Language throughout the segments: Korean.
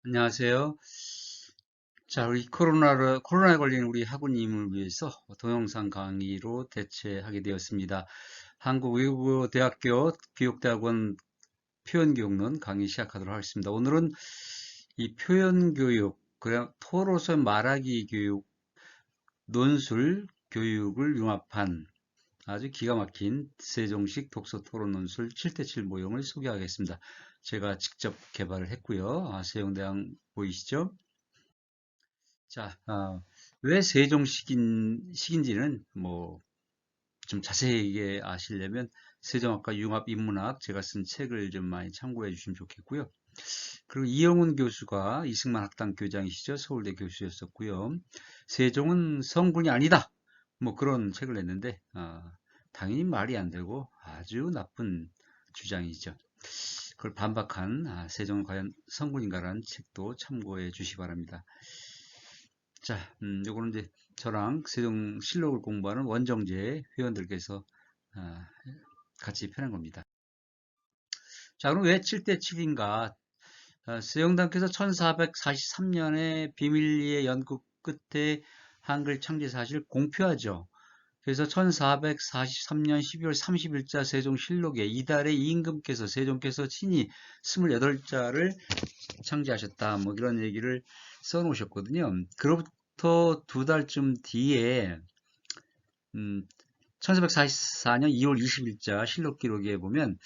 안녕하세요. 자, 우리 코로나에 걸린 우리 학우님을 위해서 동영상 강의로 대체하게 되었습니다. 한국외국어대학교 교육대학원 표현교육론 강의 시작하도록 하겠습니다. 오늘은 이 표현교육, 그냥 토로서 말하기 교육, 논술 교육을 융합한 아주 기가 막힌 세종식 독서 토론 논술 7대7 모형을 소개하겠습니다. 제가 직접 개발을 했고요. 세종대왕 보이시죠? 자, 왜 세종식인지는 뭐 좀 자세하게 아시려면 세종학과 융합인문학 제가 쓴 책을 좀 많이 참고해 주시면 좋겠고요. 그리고 이영훈 교수가 이승만 학당 교장이시죠. 서울대 교수였었고요. 세종은 성군이 아니다. 뭐 그런 책을 냈는데 당연히 말이 안 되고 아주 나쁜 주장이죠. 그걸 반박한 세종은 과연 성군인가라는 책도 참고해 주시 기 바랍니다. 자, 요거는 이제 저랑 세종실록을 공부하는 원정제 회원들께서 아, 같이 펴낸 겁니다. 자, 그럼 왜 7대7인가? 세종대왕께서 1443년에 비밀리에 연구 끝에 한글 창제 사실을 공표하죠. 그래서 1443년 12월 30일자 세종실록에 이달의 임금께서 세종께서 친히 28자를 창제하셨다. 뭐 이런 얘기를 써놓으셨거든요. 그로부터 두 달쯤 뒤에 1444년 2월 20일자 실록 기록에 보면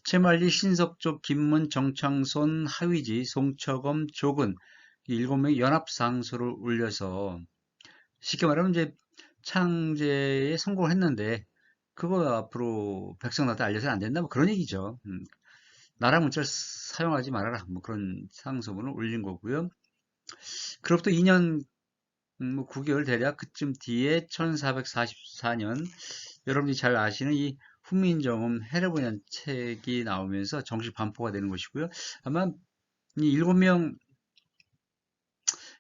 채말리, 신석조, 김문, 정창손, 하위지, 송처검, 조근 7명이 연합상소를 올려서 쉽게 말하면 이제 창제에 성공을 했는데 그거 앞으로 백성들한테 알려서는 안 된다 뭐 그런 얘기죠. 나라 문자를 사용하지 말아라 뭐 그런 상소문을 올린 거고요. 그로부터 2년 뭐 9개월 대략 그쯤 뒤에 1444년 여러분이 잘 아시는 이 훈민정음 해례본연 책이 나오면서 정식 반포가 되는 것이고요. 아마 이 7명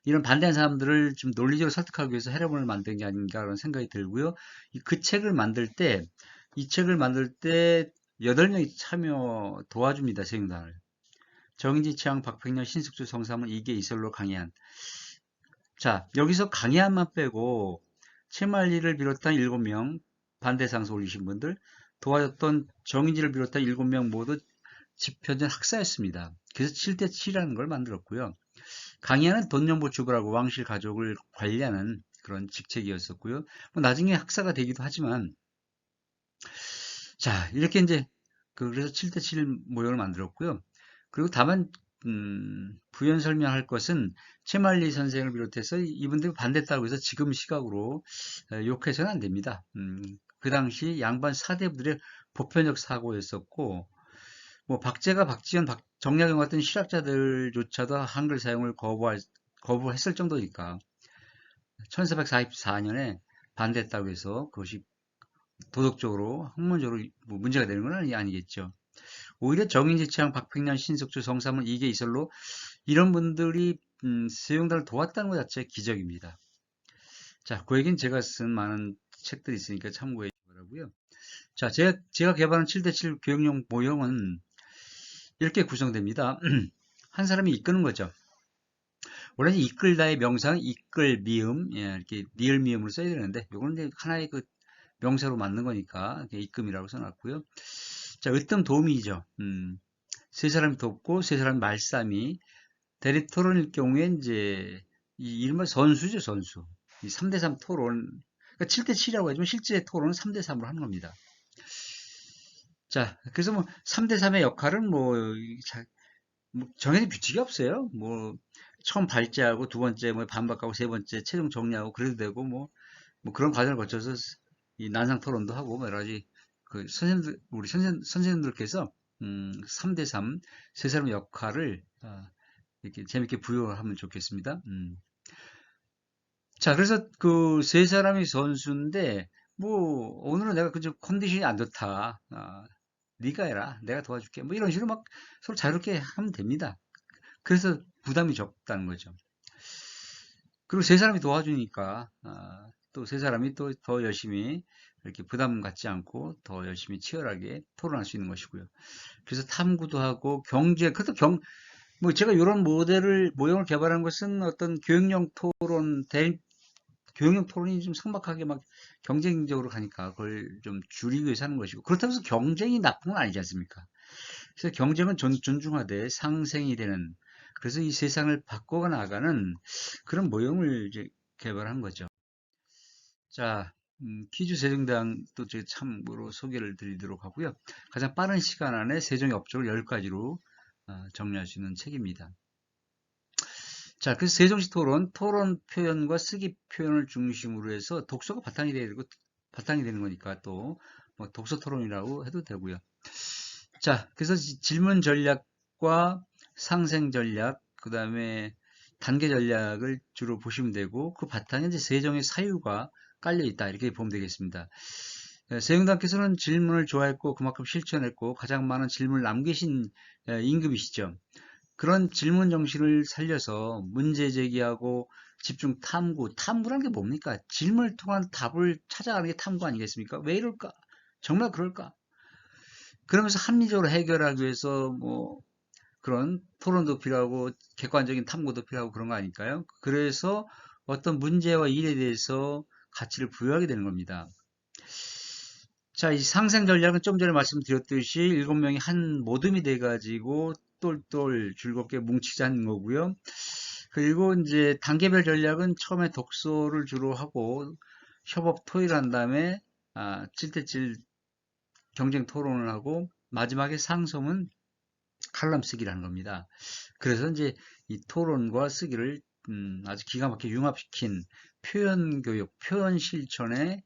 이런 반대하는 사람들을 좀 논리적으로 설득하기 위해서 해례본을 만든 게 아닌가 그런 생각이 들고요. 그 책을 만들 때, 이 책을 만들 때 8명이 참여 도와줍니다. 세종단을. 정인지, 취향, 박팽년, 신숙주, 성삼은 이계 이설로 강의한. 자, 여기서 강의한만 빼고 채말리를 비롯한 7명 반대 상소 올리신 분들 도와줬던 정인지를 비롯한 7명 모두 집현전 학사였습니다. 그래서 7대7이라는 걸 만들었고요. 강의하는 돈년보 주부라고 왕실 가족을 관리하는 그런 직책이었었고요. 뭐 나중에 학사가 되기도 하지만 자 이렇게 이제 그래서 7대7 모형을 만들었고요. 그리고 다만 부연 설명할 것은 채말리 선생을 비롯해서 이분들이 반대했다고 해서 지금 시각으로 욕해서는 안 됩니다. 그 당시 양반 사대부들의 보편적 사고였었고 뭐 박제가 박지원, 정약용 같은 실학자들조차도 한글 사용을 거부했을 정도니까 1444년에 반대했다고 해서 그것이 도덕적으로 학문적으로 뭐 문제가 되는 건 아니겠죠. 오히려 정인지, 취향, 박팽년, 신석주, 성삼은 이계 이설로 이런 분들이 세종단을 도왔다는 것 자체가 기적입니다. 자, 그 얘기는 제가 쓴 많은 책들이 있으니까 참고해 주시고요. 자, 제가 개발한 7대7 교육용 모형은 이렇게 구성됩니다. 한 사람이 이끄는 거죠. 원래는 이끌다의 명사는 이끌, 미음, 예, 이렇게 리을 미음으로 써야 되는데, 요거는 이제 하나의 그 명사로 맞는 거니까, 이끔이라고 써놨고요. 자, 으뜸 도움이죠. 세 사람이 돕고, 세 사람이 말싸미. 대립 토론일 경우에 이제, 이 이른바 선수죠, 선수. 이 3대3 토론. 그러니까 7대7이라고 하지만 실제 토론은 3대3으로 하는 겁니다. 자, 그래서 뭐, 3대3의 역할은 뭐 정해진 규칙이 없어요. 뭐, 처음 발제하고, 두 번째 뭐 반박하고, 세 번째 최종 정리하고, 그래도 되고, 뭐 그런 과정을 거쳐서 이 난상 토론도 하고, 뭐 여러 가지, 우리 선생님들께서, 3대3, 세 사람의 역할을, 이렇게 재밌게 부여하면 좋겠습니다. 자, 그래서 그 세 사람이 선수인데, 뭐, 오늘은 내가 그저 컨디션이 안 좋다. 네가 해라. 내가 도와줄게. 뭐 이런 식으로 막 서로 자유롭게 하면 됩니다. 그래서 부담이 적다는 거죠. 그리고 세 사람이 도와주니까 또 세 사람이 또 더 열심히 이렇게 부담 갖지 않고 더 열심히 치열하게 토론할 수 있는 것이고요. 그래서 탐구도 하고 경제, 그것도 뭐 제가 이런 모형을 개발한 것은 어떤 교육용 토론이 좀 삭막하게 막 경쟁적으로 가니까 그걸 좀 줄이기 위해서 하는 것이고, 그렇다고 해서 경쟁이 나쁜 건 아니지 않습니까? 그래서 경쟁은 존중하되 상생이 되는, 그래서 이 세상을 바꿔 나가는 그런 모형을 이제 개발한 거죠. 자, 퀴즈 세종대왕 또 제 참고로 소개를 드리도록 하고요. 가장 빠른 시간 안에 세종의 업적을 10가지로 정리할 수 있는 책입니다. 자, 그래서 세종시 토론 표현과 쓰기 표현을 중심으로 해서 독서가 바탕이 되는 거니까 또 뭐 독서 토론이라고 해도 되고요. 자, 그래서 질문 전략과 상생 전략, 그 다음에 단계 전략을 주로 보시면 되고, 그 바탕에 이제 세종의 사유가 깔려 있다, 이렇게 보면 되겠습니다. 세종대왕께서는 질문을 좋아했고 그만큼 실천했고 가장 많은 질문을 남기신 임금이시죠. 그런 질문 정신을 살려서 문제 제기하고 집중 탐구라는 게 뭡니까? 질문을 통한 답을 찾아가는 게 탐구 아니겠습니까? 왜 이럴까? 정말 그럴까? 그러면서 합리적으로 해결하기 위해서 뭐 그런 토론도 필요하고 객관적인 탐구도 필요하고 그런 거 아닐까요? 그래서 어떤 문제와 일에 대해서 가치를 부여하게 되는 겁니다. 자, 이 상생 전략은 좀 전에 말씀드렸듯이 7명이 한 모듬이 돼가지고 똘똘 즐겁게 뭉치자는 거고요. 그리고 이제 단계별 전략은 처음에 독서를 주로 하고 협업 토의를 다음에 7대7 경쟁 토론을 하고 마지막에 상소문 칼럼 쓰기를 하는 겁니다. 그래서 이제 이 토론과 쓰기를 아주 기가 막히게 융합시킨 표현 교육, 표현 실천의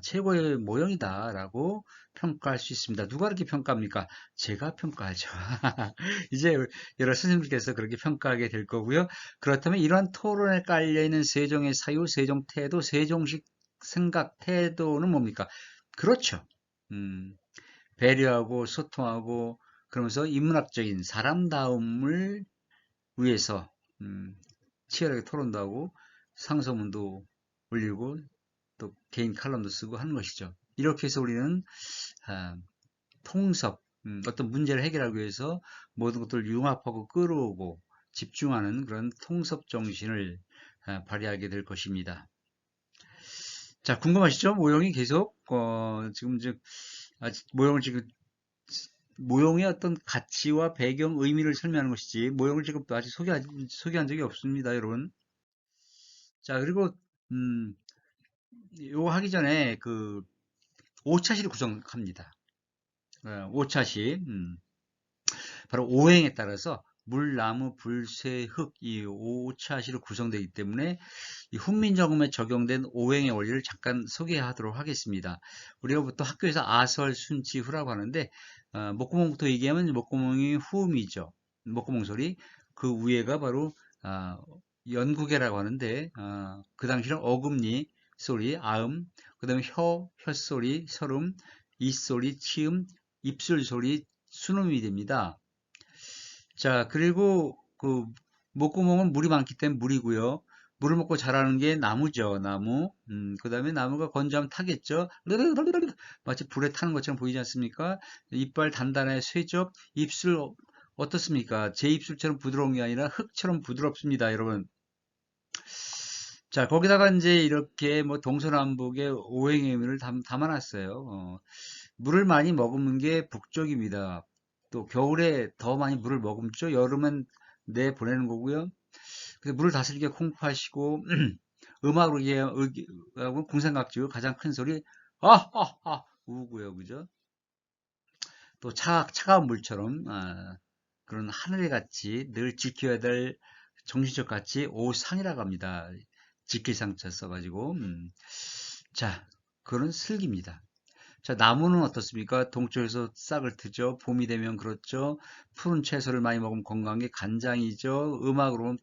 최고의 모형이다라고 평가할 수 있습니다. 누가 그렇게 평가합니까? 제가 평가하죠. 이제 여러 선생님들께서 그렇게 평가하게 될 거고요. 그렇다면 이러한 토론에 깔려있는 세종의 사유, 세종 태도, 세종식 생각, 태도는 뭡니까? 그렇죠. 배려하고 소통하고 그러면서 인문학적인 사람다움을 위해서 치열하게 토론도 하고 상소문도 올리고 또 개인 칼럼도 쓰고 하는 것이죠. 이렇게 해서 우리는 아, 통섭, 어떤 문제를 해결하기 위해서 모든 것들을 융합하고 끌어오고 집중하는 그런 통섭 정신을 발휘하게 될 것입니다. 자, 궁금하시죠? 모형이 계속 지금 이제 모형을 지금 모형의 어떤 가치와 배경, 의미를 설명하는 것이지 모형을 지금 아직 소개한 적이 없습니다, 여러분. 자, 그리고 요거 하기 전에 그 오차시를 구성합니다. 오차시 바로 오행에 따라서 물, 나무, 불, 쇠, 흙 이 오차시로 구성되기 때문에 이 훈민정음에 적용된 오행의 원리를 잠깐 소개하도록 하겠습니다. 우리가 보통 학교에서 아설, 순치, 후라고 하는데 목구멍부터 얘기하면 목구멍이 후음이죠. 목구멍 소리. 그 위에가 바로 연구개라고 하는데 그 당시는 어금니 소리, 아음, 그 다음에 혀소리, 설음, 이소리, 치음, 입술 소리, 순음이 됩니다. 자, 그리고 그 목구멍은 물이 많기 때문에 물이고요. 물을 먹고 자라는 게 나무죠, 나무. 그 다음에 나무가 건조하면 타겠죠. 마치 불에 타는 것처럼 보이지 않습니까? 이빨 단단해 쇠죠. 입술 어떻습니까? 제 입술처럼 부드러운 게 아니라 흙처럼 부드럽습니다, 여러분. 자, 거기다가 이제 이렇게 뭐 동서남북의 오행의 의미를 담아놨어요. 물을 많이 머금는 게 북쪽입니다. 또 겨울에 더 많이 물을 머금죠. 여름엔 내보내는 거고요. 그래서 물을 다스리게 콩팥이고 음악으로 얘기하고 궁상각지의 가장 큰 소리 우고요, 그죠? 또 차가운 물처럼 그런 하늘의 같이 늘 지켜야 될 정신적 가치 오상이라고 합니다. 직길상자 써가지고 자, 그런 슬기입니다. 자, 나무는 어떻습니까? 동쪽에서 싹을 트죠. 봄이 되면 그렇죠. 푸른 채소를 많이 먹으면 건강에 간장이죠. 음악으로는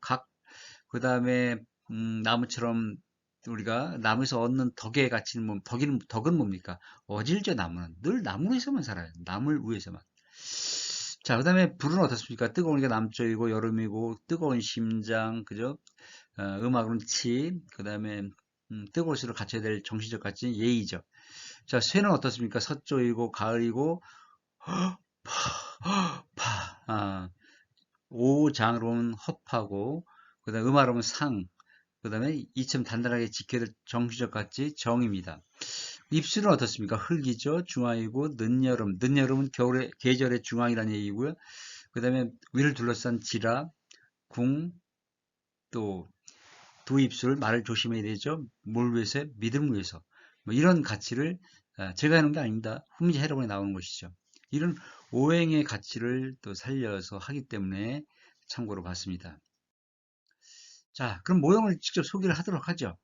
그 다음에 나무처럼 우리가 나무에서 얻는 덕의 가치는 덕은 뭡니까? 어질죠, 나무는. 늘 나무 위에서만 살아요. 나물 위에서만. 자, 그 다음에 불은 어떻습니까? 뜨거우니까 남쪽이고 여름이고 뜨거운 심장, 그죠? 음악으로는 치, 그 다음에 뜨거울수록 갖춰야 될 정신적 가치는 예의죠. 자, 쇠는 어떻습니까? 서쪽이고 가을이고 파, 오장으로는 헙하고, 그 다음에 음화로는 상, 그 다음에 이처럼 단단하게 지켜야 될 정수적 가치 정입니다. 입술은 어떻습니까? 흙이죠. 중앙이고, 늦여름. 늦여름은 겨울의, 계절의 중앙이라는 얘기고요. 그 다음에 위를 둘러싼 지라, 궁, 또, 두 입술, 말을 조심해야 되죠. 뭘 위해서? 믿음을 위해서. 뭐 이런 가치를 제가 하는 게 아닙니다. 훈민지 해록에 나오는 것이죠. 이런 오행의 가치를 또 살려서 하기 때문에 참고로 봤습니다. 자, 그럼 모형을 직접 소개를 하도록 하죠.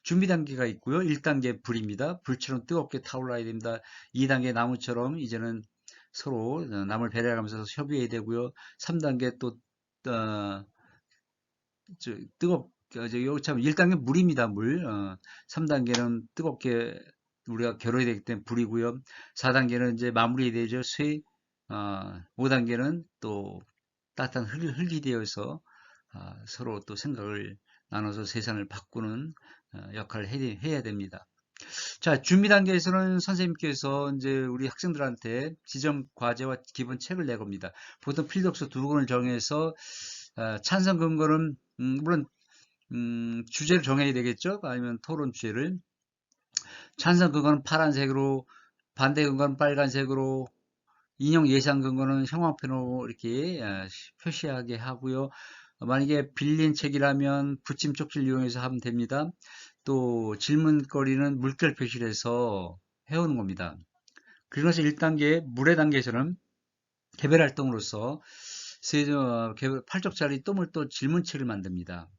준비 단계가 있고요. 1단계 불입니다. 불처럼 뜨겁게 타올라야 됩니다. 2단계 나무처럼 이제는 서로 남을 배려하면서 협의해야 되고요. 3단계 또 어, 여기 참 1단계 물입니다. 물. 3단계는 뜨겁게 우리가 겨뤄야 되기 때문에 불이고요. 4단계는 이제 마무리 되죠. 쇠. 5단계는 또 따뜻한 흙이 되어서 서로 또 생각을 나눠서 세상을 바꾸는 역할을 해야 됩니다. 자, 준비 단계에서는 선생님께서 이제 우리 학생들한테 지정 과제와 기본 책을 내겁니다. 보통 필독서 2권을 정해서 찬성 근거는 물론 주제를 정해야 되겠죠. 아니면 토론 주제를. 찬성 근거는 파란색으로, 반대 근거는 빨간색으로, 인용 예상 근거는 형광펜으로 이렇게 표시하게 하고요. 만약에 빌린 책이라면 붙임 쪽지를 이용해서 하면 됩니다. 또 질문거리는 물결 표시를 해서 해오는 겁니다. 그래서 1단계, 물의 단계에서는 개별 활동으로서 8쪽짜리 또 질문책을 만듭니다.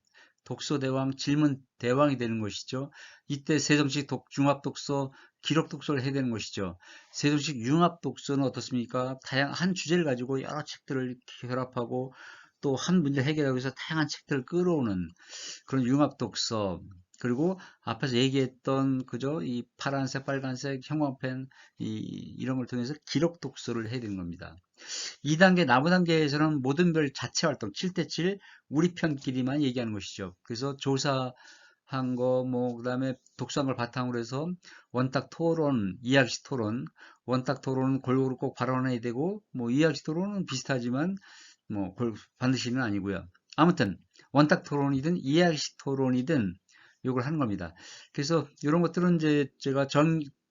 독서대왕, 질문대왕이 되는 것이죠. 이때 세종식 융합독서, 기록독서를 해야 되는 것이죠. 세종식 융합독서는 어떻습니까? 한 주제를 가지고 여러 책들을 결합하고 또 한 문제를 해결하기 위해서 다양한 책들을 끌어오는 그런 융합독서, 그리고 앞에서 얘기했던 그죠? 이 파란색, 빨간색, 형광펜 이런 걸 통해서 기록 독서를 해야 되는 겁니다. 2단계 나무 단계에서는 모든 별 자체 활동 7대7 우리 편끼리만 얘기하는 것이죠. 그래서 조사한 거, 뭐 그다음에 독서한 걸 바탕으로 해서 원탁 토론, 이야기식 토론, 원탁 토론은 골고루 꼭 발언해야 되고, 뭐 이야기식 토론은 비슷하지만 뭐 반드시는 아니고요. 아무튼 원탁 토론이든 이야기식 토론이든 이걸 하는 겁니다. 그래서 이런 것들은 이제 제가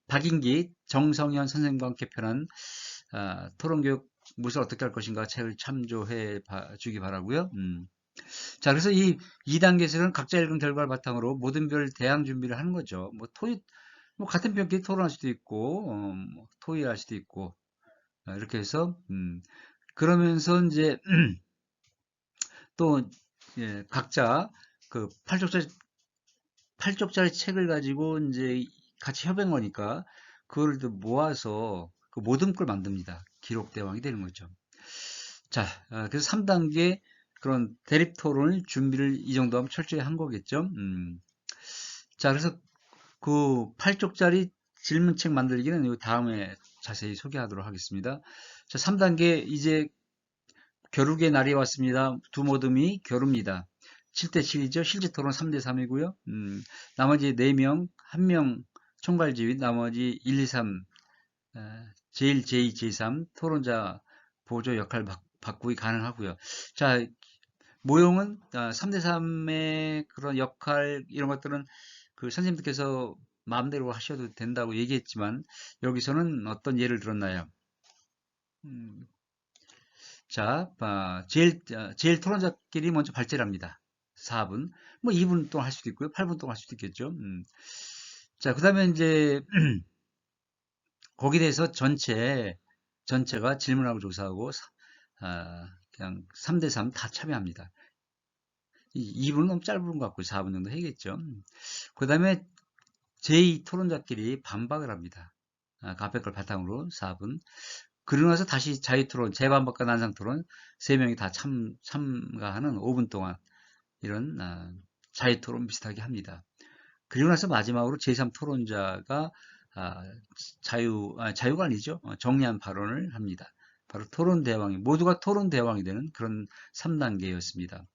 박인기 정성현 선생님과 함께 편한 토론교육 무엇을 어떻게 할 것인가 책을 참조해 주기 바라고요. 자, 그래서 이 2단계에서는 각자 읽은 결과를 바탕으로 모든 별 대항 준비를 하는 거죠. 뭐 뭐 같은 편끼리 토론할 수도 있고, 뭐 토의할 수도 있고, 이렇게 해서, 그러면서 이제 또 예, 각자 그 8쪽짜리 책을 가지고 이제 같이 협의한 거니까 그걸 또 모아서 그 모듬글 만듭니다. 기록 대왕이 되는 거죠. 자, 그래서 3단계 그런 대립 토론을 준비를 이 정도 하면 철저히 한 거겠죠. 자, 그래서 그 8쪽짜리 질문책 만들기는 이 다음에 자세히 소개하도록 하겠습니다. 자, 3단계 이제 겨루기의 날이 왔습니다. 두 모듬이 겨룹니다. 7대7이죠. 실제 토론 3대3이고요. 나머지 4명, 1명 총괄지휘, 나머지 1, 2, 3, 제1, 제2, 제3 토론자 보조 역할 바꾸기 가능하고요. 자, 모형은 3대3의 그런 역할 이런 것들은 그 선생님들께서 마음대로 하셔도 된다고 얘기했지만 여기서는 어떤 예를 들었나요? 자, 제일 토론자끼리 먼저 발제를 합니다. 4분. 뭐 2분 동안 할 수도 있고요. 8분 동안 할 수도 있겠죠. 자, 그 다음에 이제 거기에 대해서 전체가 질문하고 조사하고 그냥 3대3 다 참여합니다. 2분은 너무 짧은 것 같고 4분 정도 해야겠죠. 그 다음에 제2 토론자끼리 반박을 합니다. 앞에 걸 바탕으로 4분. 그러고 나서 다시 자유토론, 재반박과 난상토론 3명이 다 참가하는 5분 동안 이런 자유토론 비슷하게 합니다. 그리고 나서 마지막으로 제3토론자가 자유가 아니죠. 정리한 발언을 합니다. 바로 모두가 토론 대왕이 되는 그런 3단계였습니다.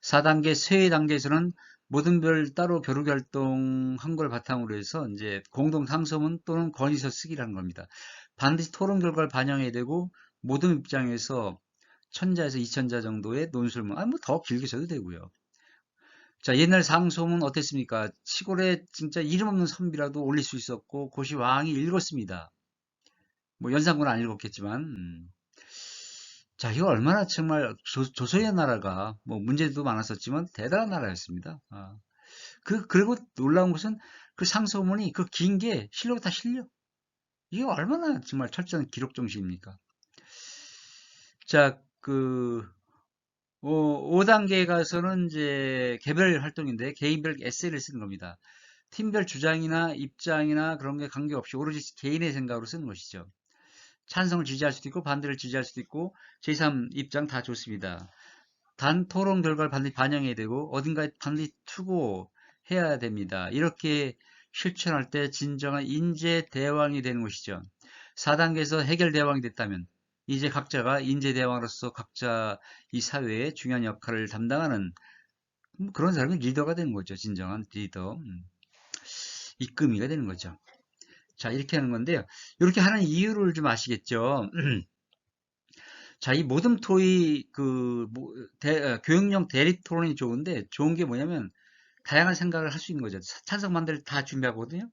4단계, 쇠 단계에서는 모든 별 따로 겨루기 활동한 걸 바탕으로 해서 이제 공동 상소문 또는 건의서 쓰기라는 겁니다. 반드시 토론 결과를 반영해야 되고 모든 입장에서 천자에서 이천자 정도의 논술문, 뭐 더 길게 써도 되고요. 자, 옛날 상소문 어땠습니까? 시골에 진짜 이름 없는 선비라도 올릴 수 있었고, 고시 왕이 읽었습니다. 뭐 연산군은 안 읽었겠지만, 자, 이거 얼마나 정말 조선의 나라가 뭐 문제도 많았었지만 대단한 나라였습니다. 그리고 놀라운 것은 그 상소문이 그 긴 게 실력이 다 실려. 이게 얼마나 정말 철저한 기록 정신입니까? 자, 5단계에 가서는 이제 개별 활동인데 개인별 에세이를 쓰는 겁니다. 팀별 주장이나 입장이나 그런 게 관계없이 오로지 개인의 생각으로 쓰는 것이죠. 찬성을 지지할 수도 있고 반대를 지지할 수도 있고 제3 입장 다 좋습니다. 단 토론 결과를 반드시 반영해야 되고 어딘가에 반드시 투고해야 됩니다. 이렇게 실천할 때 진정한 인재 대왕이 되는 것이죠. 4단계에서 해결 대왕이 됐다면 이제 각자가 인재 대왕으로서 각자 이 사회에 중요한 역할을 담당하는 그런 사람이 리더가 되는 거죠. 진정한 리더. 이끌미가 되는 거죠. 자, 이렇게 하는 건데요. 이렇게 하는 이유를 좀 아시겠죠? 자, 이 모듬 토의 교육용 대립 토론이 좋은데 좋은 게 뭐냐면 다양한 생각을 할 수 있는 거죠. 찬성 반대를 다 준비하거든요.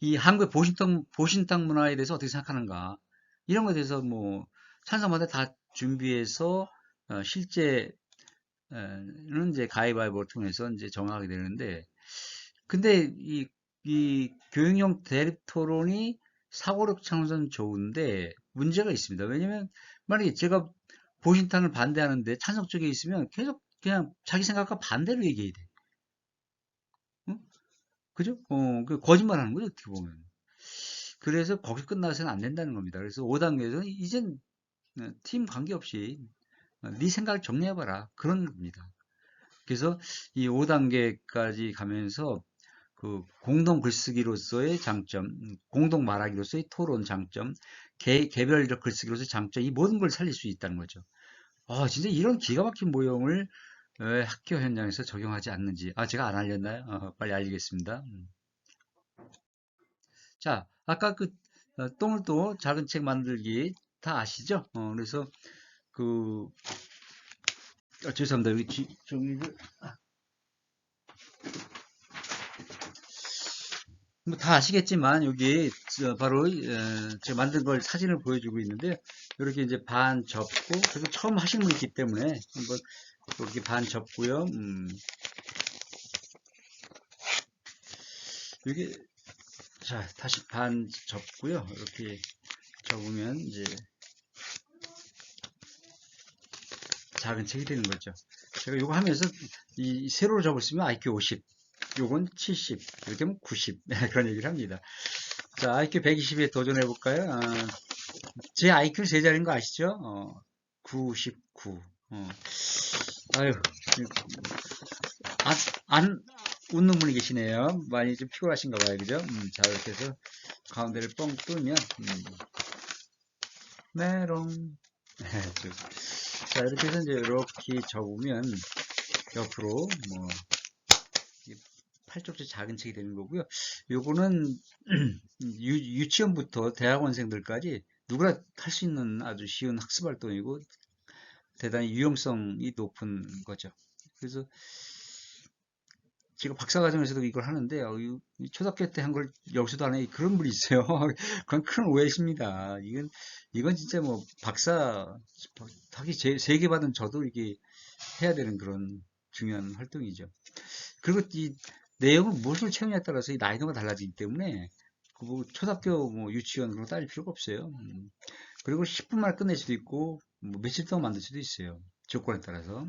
이 한국의 보신탕 문화에 대해서 어떻게 생각하는가 이런 거에 대해서 뭐 찬성 반대 다 준비해서 실제는 이제 가위바위보를 통해서 이제 정하게 되는데 근데 이 교육용 대립 토론이 사고력 창선 좋은데 문제가 있습니다. 왜냐면 만약에 제가 보신탕을 반대하는데 찬성 쪽에 있으면 계속 그냥 자기 생각과 반대로 얘기해야 돼. 응? 그죠? 그 거짓말 하는 거죠, 어떻게 보면. 그래서 거기 끝나서는 안 된다는 겁니다. 그래서 5단계에서는 이젠 팀 관계없이 네 생각을 정리해봐라. 그런 겁니다. 그래서 이 5단계까지 가면서 그 공동 글쓰기로서의 장점, 공동 말하기로서의 토론 장점, 개별적 글쓰기로서의 장점, 이 모든 걸 살릴 수 있다는 거죠. 진짜 이런 기가 막힌 모형을 왜 학교 현장에서 적용하지 않는지. 제가 안 알렸나요? 빨리 알리겠습니다. 자, 아까 똥을 또 작은 책 만들기 다 아시죠? 그래서 그, 죄송합니다. 여기 종이를 뭐 다 아시겠지만 여기 바로 제가 만든 걸 사진을 보여주고 있는데 이렇게 이제 반 접고 그리고 처음 하신 분이 있기 때문에 한번 이렇게 반 접고요. 여기 자 다시 반 접고요. 이렇게 접으면 이제 작은 책이 되는 거죠. 제가 이거 하면서 이 세로로 접었으면 IQ 50, 요건 70, 이렇게 하면 90 그런 얘기를 합니다. 자, IQ 120에 도전해 볼까요? 제 IQ 세 자리인 거 아시죠? 99. 아유, 안 웃는 분이 계시네요. 많이 좀 피곤하신가 봐요, 그죠? 자, 이렇게 해서 가운데를 뻥 뚫으면, 메롱. 자, 이렇게 해서 이제 이렇게 접으면 옆으로 뭐 팔쪽지 작은 책이 되는 거고요. 요거는 유치원부터 대학원생들까지 누구나 할 수 있는 아주 쉬운 학습 활동이고 대단히 유용성이 높은 거죠. 그래서 제가 박사과정에서도 이걸 하는데 초등학교 때 한 걸 여기서도 하네 그런 분이 있어요. 그건 큰 오해십니다. 이건 진짜 뭐 박사 학위 세 개 받은 저도 이게 해야 되는 그런 중요한 활동이죠. 그리고 이 내용은 무엇을 채우냐에 따라서 이 난이도가 달라지기 때문에 뭐 초등학교 뭐 유치원 그런 거 따질 필요가 없어요. 그리고 10분 만에 끝낼 수도 있고 뭐 며칠 동안 만들 수도 있어요. 조건에 따라서.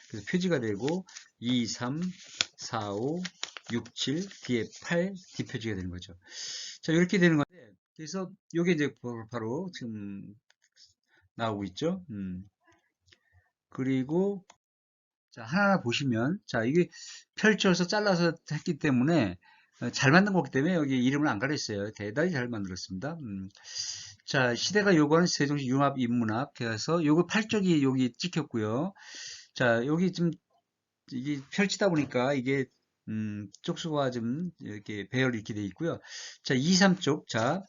그래서 표지가 되고 2, 3, 4, 5, 6, 7, 뒤에 8 뒷표지가 되는 거죠. 자, 이렇게 되는 건데 그래서 이게 이제 바로 지금 나오고 있죠. 그리고 자, 하나하나 보시면 자, 이게 펼쳐서 잘라서 했기 때문에 잘 만든 거기 때문에 여기 이름을 안 가렸어요. 대단히 잘 만들었습니다. 자, 시대가 요구하는 세종시 융합 인문학 해서 요거 8쪽이 여기 찍혔고요. 자, 여기 좀 이게 펼치다 보니까 이게 쪽수가 좀 이렇게 배열 이렇게 돼 있고요. 자, 2, 3쪽. 자,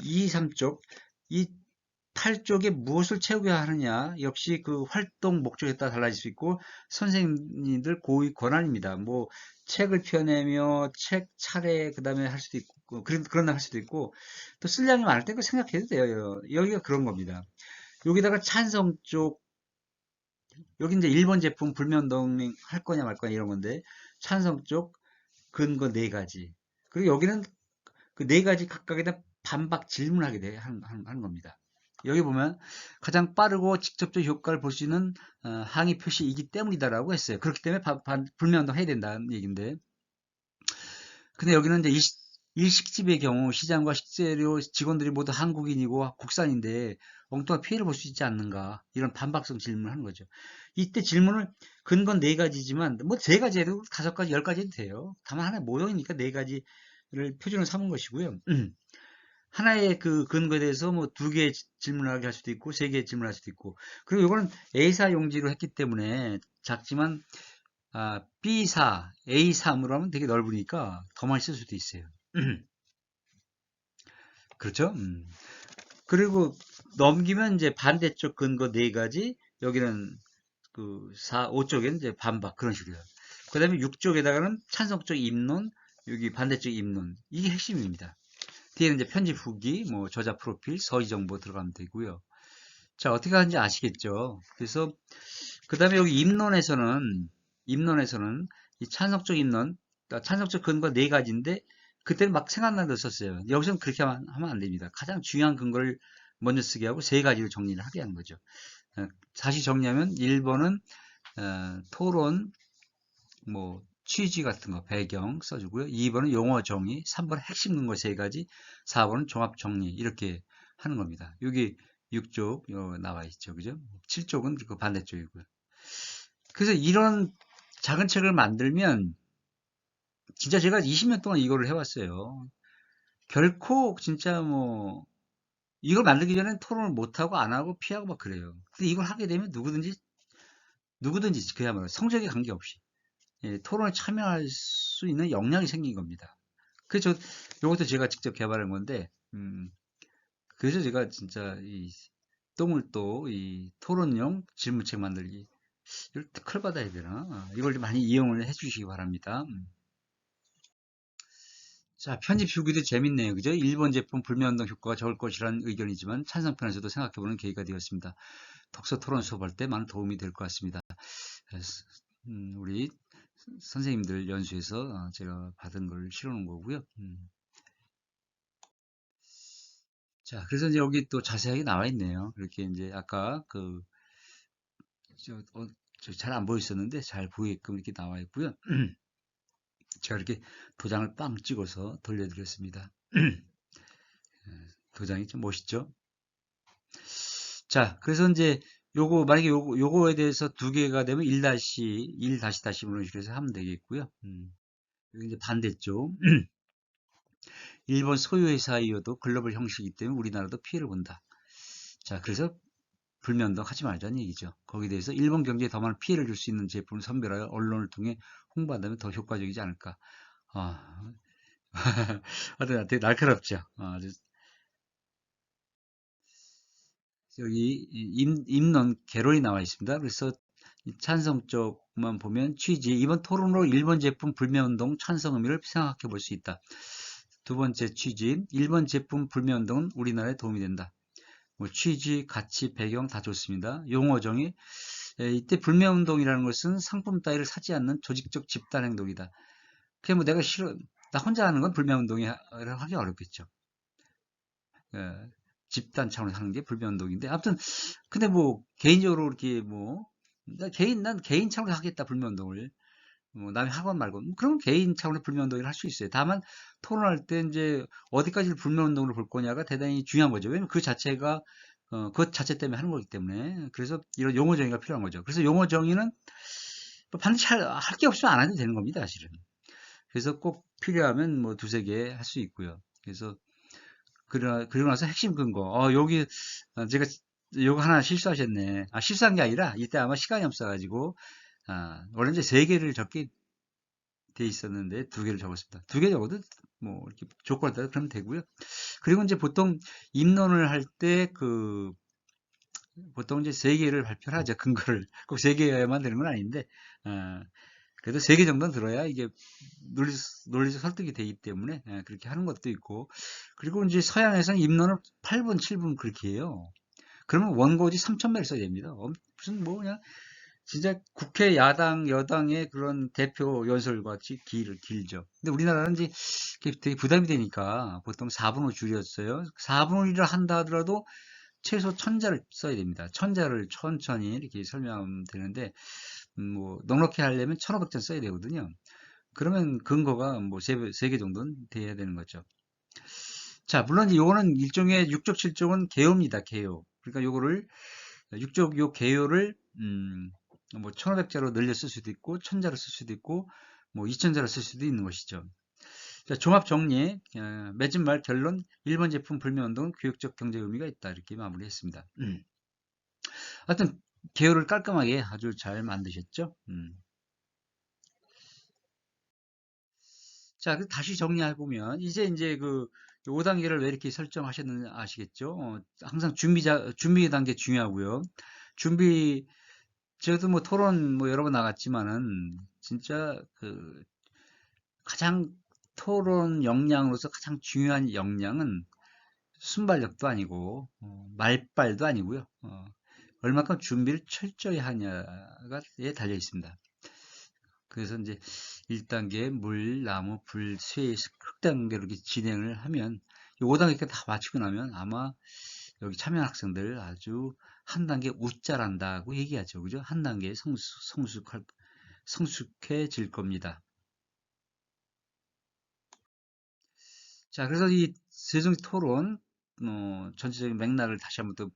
2, 3쪽. 이 8쪽에 무엇을 채우게 하느냐 역시 그 활동 목적에 따라 달라질 수 있고 선생님들 고유 권한입니다. 뭐 책을 펴내며 책 차례 그다음에 할 수도 있고 그런 날 할 수도 있고 또 쓸 양이 많을 때 그 생각해도 돼요. 여기가 그런 겁니다. 여기다가 찬성 쪽 여기 이제 1번 제품 불면동맹 할 거냐 말 거냐 이런 건데 찬성 쪽 근거 4가지 그리고 여기는 그 4가지 각각에다 반박 질문하게 하는 겁니다. 여기 보면 가장 빠르고 직접적 효과를 볼 수 있는 항의 표시이기 때문이다라고 했어요. 그렇기 때문에 불매운동 해야 된다는 얘기인데 근데 여기는 이제 일식집의 경우 시장과 식재료 직원들이 모두 한국인이고 국산인데 엉뚱한 피해를 볼 수 있지 않는가 이런 반박성 질문을 하는 거죠. 이때 질문을 근건 4가지지만 뭐 3가지 해도 5가지 10가지 해도 돼요. 다만 하나의 모형이니까 4가지를 표준으로 삼은 것이고요. 하나의 그 근거에 대해서 뭐 2개 질문을 하게 할 수도 있고 3개 질문을 할 수도 있고 그리고 이거는 A사 용지로 했기 때문에 작지만 B사, A3으로 하면 되게 넓으니까 더 많이 쓸 수도 있어요. 그렇죠? 그리고 넘기면 이제 반대쪽 근거 4가지, 여기는 그 5쪽에는 이제 반박, 그런 식으로요. 그 다음에 6쪽에다가는 찬성적 입론, 여기 반대쪽 입론. 이게 핵심입니다. 뒤에는 이제 편집 후기, 뭐 저자 프로필, 서의 정보 들어가면 되고요. 자, 어떻게 하는지 아시겠죠? 그래서 그 다음에 여기 입론에서는 이 찬성적 입론, 그러니까 찬성적 근거 4가지인데 그때는 막 생각나는 걸 썼어요. 여기서는 그렇게 하면 안 됩니다. 가장 중요한 근거를 먼저 쓰게 하고 3가지로 정리를 하게 하는 거죠. 다시 정리하면 1번은 토론, 뭐 취지 같은 거 배경 써주고요. 2번은 용어 정의, 3번은 핵심 근거 3가지, 4번은 종합 정리 이렇게 하는 겁니다. 여기 6쪽 나와 있죠. 그죠? 7쪽은 그 반대쪽이고요. 그래서 이런 작은 책을 만들면 진짜 제가 20년 동안 이거를 해왔어요. 결코 진짜 뭐 이걸 만들기 전엔 토론을 못하고 안 하고 피하고 막 그래요. 근데 이걸 하게 되면 누구든지 그야말로 성적에 관계없이 토론에 참여할 수 있는 역량이 생긴 겁니다. 그래서 이것도 제가 직접 개발한 건데 그래서 제가 진짜 이 똥을 또 이 토론용 질문책 만들기 이걸 특허를 받아야 되나? 이걸 많이 이용을 해주시기 바랍니다. 자, 편집 후기도 재밌네요. 그죠? 일본 제품 불매운동 효과가 적을 것이라는 의견이지만 찬성편에서도 생각해보는 계기가 되었습니다. 독서 토론 수업할 때 많은 도움이 될 것 같습니다. 우리 선생님들 연수에서 제가 받은 걸 실어놓은 거고요. 자, 그래서 이제 여기 또 자세하게 나와 있네요. 이렇게 이제 아까 잘 안 보였었는데 잘 보이게끔 이렇게 나와 있고요. 제가 이렇게 도장을 빵 찍어서 돌려드렸습니다. 도장이 좀 멋있죠? 자, 그래서 이제 만약에 요거에 대해서 2개가 되면 1 다시 이런 식으로 해서 하면 되겠고요. 그리고 이제 반대쪽. 일본 소유회사이어도 글로벌 형식이기 때문에 우리나라도 피해를 본다. 자, 그래서 불면도 하지 말자는 얘기죠. 거기에 대해서 일본 경제에 더 많은 피해를 줄 수 있는 제품을 선별하여 언론을 통해 홍보한다면 더 효과적이지 않을까. 아, 되게 날카롭죠. 여기 임론 개론이 나와 있습니다. 그래서 찬성 쪽만 보면 취지, 이번 토론으로 일본 제품 불매운동 찬성 의미를 생각해 볼 수 있다. 두 번째 취지, 일본 제품 불매운동은 우리나라에 도움이 된다. 뭐 취지, 가치, 배경 다 좋습니다. 용어 정의, 이때 불매운동이라는 것은 상품 따위를 사지 않는 조직적 집단 행동이다. 그게 뭐 내가 싫어, 나 혼자 하는 건 불매운동이라고 하기 어렵겠죠. 집단 차원에서 하는 게 불매운동인데, 아무튼 근데 뭐 개인적으로 이렇게 뭐 난 개인 차원에서 하겠다 불매운동을 뭐 남의 학원 말고 그럼 개인 차원의 불매운동을 할 수 있어요. 다만 토론할 때 이제 어디까지 불매운동으로 볼 거냐가 대단히 중요한 거죠. 왜냐면 그 자체가 그 자체 때문에 하는 거기 때문에 그래서 이런 용어 정의가 필요한 거죠. 그래서 용어 정의는 뭐 반드시 할 게 없으면 안 해도 되는 겁니다, 사실은. 그래서 꼭 필요하면 뭐 2-3개 할 수 있고요. 그래서 그리고 나서 핵심 근거. 여기 제가 요거 하나 실수하셨네. 실수한 게 아니라 이때 아마 시간이 없어가지고 원래 이제 3개를 적게 돼 있었는데 2개를 적었습니다. 2개 적어도 뭐 이렇게 조건에 따라 그러면 되고요. 그리고 이제 보통 입론을 할 때 보통 이제 3개를 발표를 하죠. 근거를. 꼭 3개여야만 되는 건 아닌데, 어, 그래도 3개 정도는 들어야 이게 논리적 설득이 되기 때문에 그렇게 하는 것도 있고, 그리고 이제 서양에서는 입론을 8분, 7분 그렇게 해요. 그러면 원고지 3,000매를 써야 됩니다. 무슨 뭐 그냥 진짜 국회 야당 여당의 그런 대표 연설과 같이 길죠. 근데 우리나라는 이제 되게 부담이 되니까 보통 4분으로 줄였어요. 4분이라 한다 하더라도 최소 1,000자를 써야 됩니다. 1,000자를 천천히 이렇게 설명하면 되는데 뭐 넉넉히 하려면 1,500자 써야 되거든요. 그러면 근거가 뭐 3개 정도는 돼야 되는 거죠. 자, 물론 이제 요거는 일종의 6족 7족은 개요입니다. 개요. 그러니까 요거를 6족 요 개요를 뭐 1,500자로 늘려 쓸 수도 있고 1,000자로 쓸 수도 있고 뭐 2,000자로 쓸 수도 있는 것이죠. 자, 종합 정리, 맺은 말 결론 1번 제품 불매운동은 교육적 경제 의미가 있다. 이렇게 마무리했습니다. 하여튼 개요를 깔끔하게 아주 잘 만드셨죠. 자, 다시 정리해보면, 이제 그 5단계를 왜 이렇게 설정하셨는지 아시겠죠? 항상 준비 단계 중요하고요. 준비, 저도 뭐 토론 뭐 여러 번 나갔지만은, 진짜 그 가장 토론 역량으로서 가장 중요한 역량은 순발력도 아니고, 말빨도 아니고요. 얼마큼 준비를 철저히 하냐에 달려 있습니다. 그래서 이제 1단계 물, 나무, 불, 쇠, 흙단계로 이렇게 진행을 하면 5단계까지 다 마치고 나면 아마 여기 참여한 학생들 아주 한 단계 웃잘한다고 얘기하죠. 그죠? 한 단계에 성숙해질 겁니다. 자, 그래서 이 세종 토론 전체적인 맥락을 다시 한번 또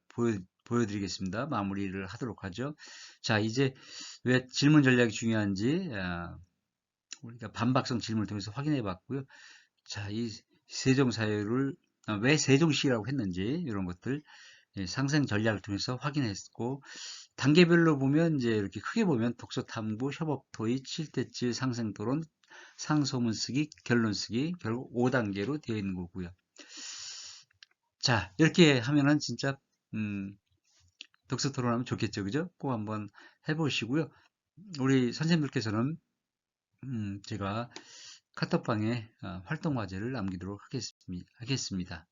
보여드리겠습니다. 마무리를 하도록 하죠. 자, 이제 왜 질문 전략이 중요한지 우리가 반박성 질문을 통해서 확인해 봤고요. 자, 이 세종사유를 왜 세종시라고 했는지 이런 것들 상생 전략을 통해서 확인했고 단계별로 보면 이제 이렇게 크게 보면 독서탐구, 협업토의, 7대7 상생토론, 상소문 쓰기, 결론 쓰기 결국 5단계로 되어 있는 거고요. 자, 이렇게 하면은 진짜 독서 토론하면 좋겠죠, 그죠? 꼭 한번 해보시고요. 우리 선생님들께서는 제가 카톡방에 활동 과제를 남기도록 하겠습니다.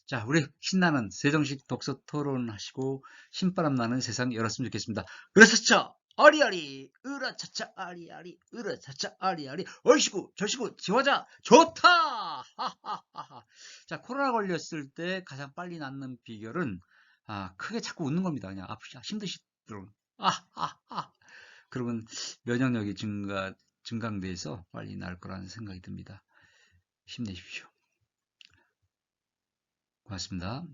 자, 우리 신나는 세정식 독서 토론하시고 신바람 나는 세상 열었으면 좋겠습니다. 으라차차 아리아리 으라차차 아리아리 으라차차 아리아리 얼씨구 절씨구 지화자 좋다 하하하하. 자, 코로나 걸렸을 때 가장 빨리 낫는 비결은 크게 자꾸 웃는 겁니다. 그냥 힘드시도록 아하하. 그러면 면역력이 증강돼서 빨리 나을 거라는 생각이 듭니다. 힘내십시오. 고맙습니다.